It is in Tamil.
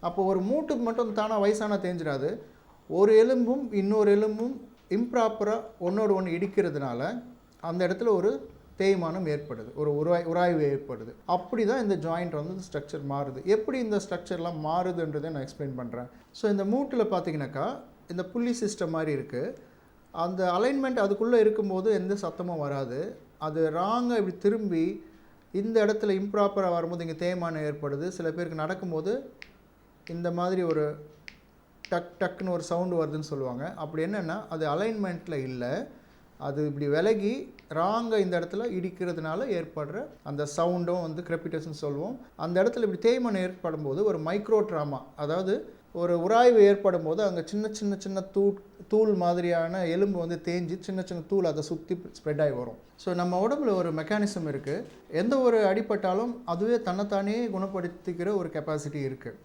அப்போ ஒரு மூட்டுக்கு மட்டும் தானாக வயசான தேஞ்சிடாது. ஒரு எலும்பும் இன்னொரு எலும்பும் இம்ப்ராப்பராக ஒன்றோடு ஒன்று இடிக்கிறதுனால அந்த இடத்துல ஒரு தேய்மானம் ஏற்படுது, ஒரு உராய்வு ஏற்படுது. அப்படி தான் இந்த ஜாயிண்ட் வந்து ஸ்ட்ரக்சர் மாறுது. எப்படி இந்த ஸ்ட்ரக்சர்லாம் மாறுதுன்றதை நான் எக்ஸ்பிளைன் பண்ணுறேன். ஸோ இந்த மூட்டில் பார்த்தீங்கன்னாக்கா இந்த புள்ளி சிஸ்டம் மாதிரி இருக்குது. அந்த அலைன்மெண்ட் அதுக்குள்ளே இருக்கும்போது எந்த சத்தமும் வராது. அது ராங்காக இப்படி திரும்பி இந்த இடத்துல இம்ப்ராப்பராக வரும்போது இங்கே தேய்மானம் ஏற்படுது. சில பேருக்கு நடக்கும்போது இந்த மாதிரி ஒரு டக் டக்குன்னு ஒரு சவுண்டு வருதுன்னு சொல்லுவாங்க. அப்படி என்னென்னா அது அலைன்மெண்ட்டில் இல்லை, அது இப்படி விலகி ராங்காக இந்த இடத்துல இடிக்கிறதுனால ஏற்படுற அந்த சவுண்டும் வந்து கிரெப்பிட்டஸ்ன்னு சொல்லுவோம். அந்த இடத்துல இப்படி தேய்மானம் ஏற்படும் போது ஒரு மைக்ரோ ட்ராமா, அதாவது ஒரு உராய்வு ஏற்படும் போது அங்கே சின்ன சின்ன சின்ன தூள் மாதிரியான எலும்பு வந்து தேஞ்சு சின்ன சின்ன தூள் அதை சுற்றி ஸ்ப்ரெட் ஆகி வரும். ஸோ நம்ம உடம்புல ஒரு மெக்கானிசம் இருக்குது. எந்த ஒரு அடிப்பட்டாலும் அதுவே தன்னைத்தானே குணப்படுத்திக்கிற ஒரு கெப்பாசிட்டி இருக்குது.